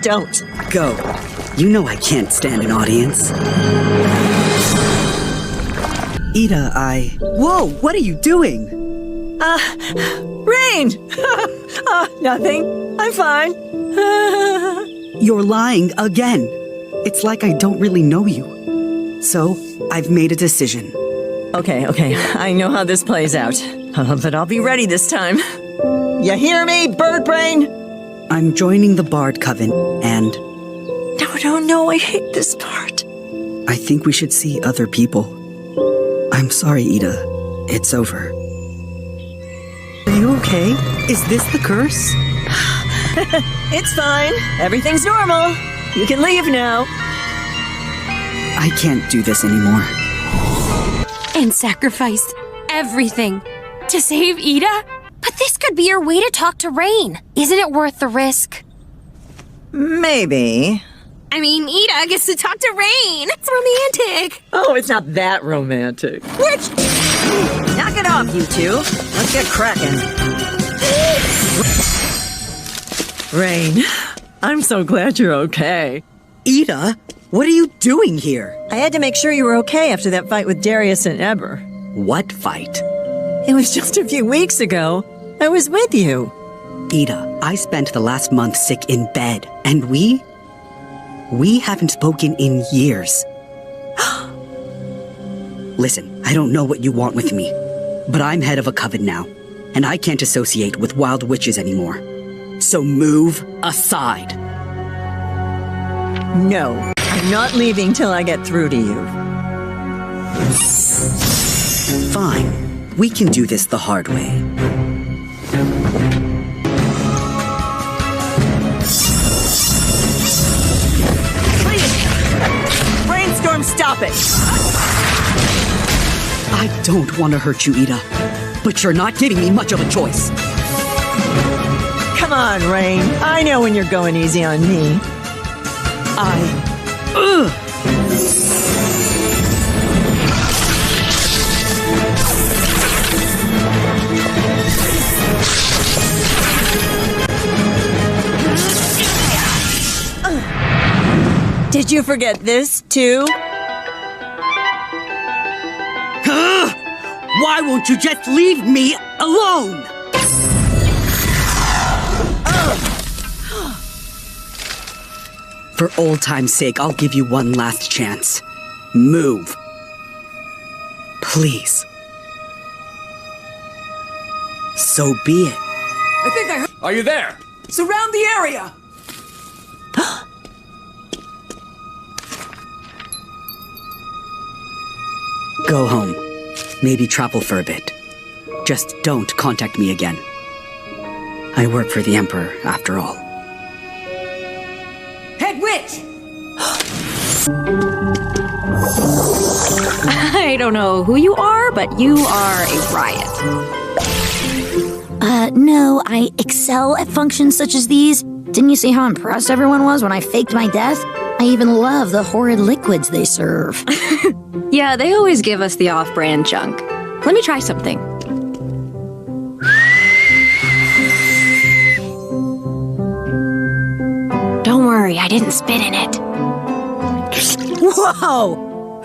Don't. Go. You know I can't stand an audience. Ida, Whoa, what are you doing? Rain! Nothing. I'm fine. You're lying again. It's like I don't really know you. So, I've made a decision. Okay. I know how this plays out. But I'll be ready this time. You hear me, bird brain? I'm joining the Bard Coven, and... No, I hate this part. I think we should see other people. I'm sorry, Ida. It's over. Are you okay? Is this the curse? It's fine. Everything's normal. You can leave now. I can't do this anymore. And sacrifice everything to save Ida? But this could be your way to talk to Rain. Isn't it worth the risk? Maybe. I mean, Ida gets to talk to Rain. It's romantic. Oh, it's not that romantic. Which? Knock it off, you two. Let's get cracking. Rain, I'm so glad you're okay. Ida, what are you doing here? I had to make sure you were okay after that fight with Darius and Eber. What fight? It was just a few weeks ago. I was with you. Ida, I spent the last month sick in bed, and we haven't spoken in years. Listen, I don't know what you want with me, but I'm head of a coven now, and I can't associate with wild witches anymore. So move aside. No, I'm not leaving till I get through to you. Fine, we can do this the hard way. Brainstorm, stop it! I don't want to hurt you, Ida, but you're not giving me much of a choice. Come on, Rain. I know when you're going easy on me. Did you forget this, too? Why won't you just leave me alone? For old time's sake, I'll give you one last chance. Move. Please. So be it. I think I heard. Are you there? Surround the area! Go home. Maybe travel for a bit. Just don't contact me again. I work for the Emperor, after all. Head witch! I don't know who you are, but you are a riot. No, I excel at functions such as these. Didn't you see how impressed everyone was when I faked my death? I even love the horrid liquids they serve. Yeah, they always give us the off-brand junk. Let me try something. Don't worry, I didn't spit in it. Whoa!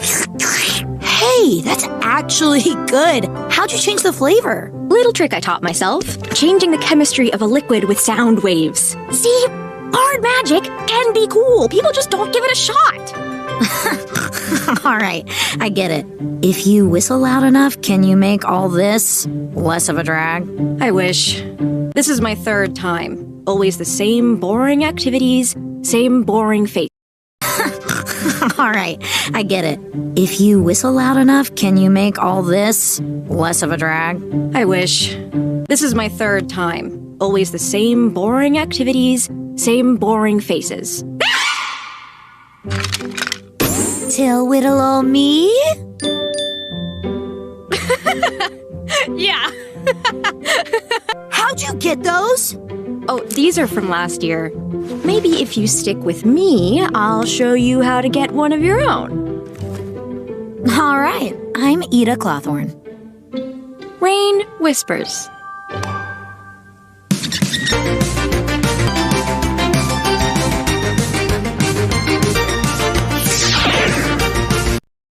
Hey, that's actually good. How'd you change the flavor? Little trick I taught myself. Changing the chemistry of a liquid with sound waves. See? Bard magic can be cool. People just don't give it a shot. All right, I get it. If you whistle loud enough, can you make all this less of a drag? I wish. This is my third time. Always the same boring activities, same boring face. All right, I get it. If you whistle loud enough, can you make all this less of a drag? I wish. This is my third time. Always the same boring activities, same boring faces. Till whittle old me? Yeah. How'd you get those? Oh, these are from last year. Maybe if you stick with me, I'll show you how to get one of your own. All right, I'm Ida Clawthorne. Rain whispers.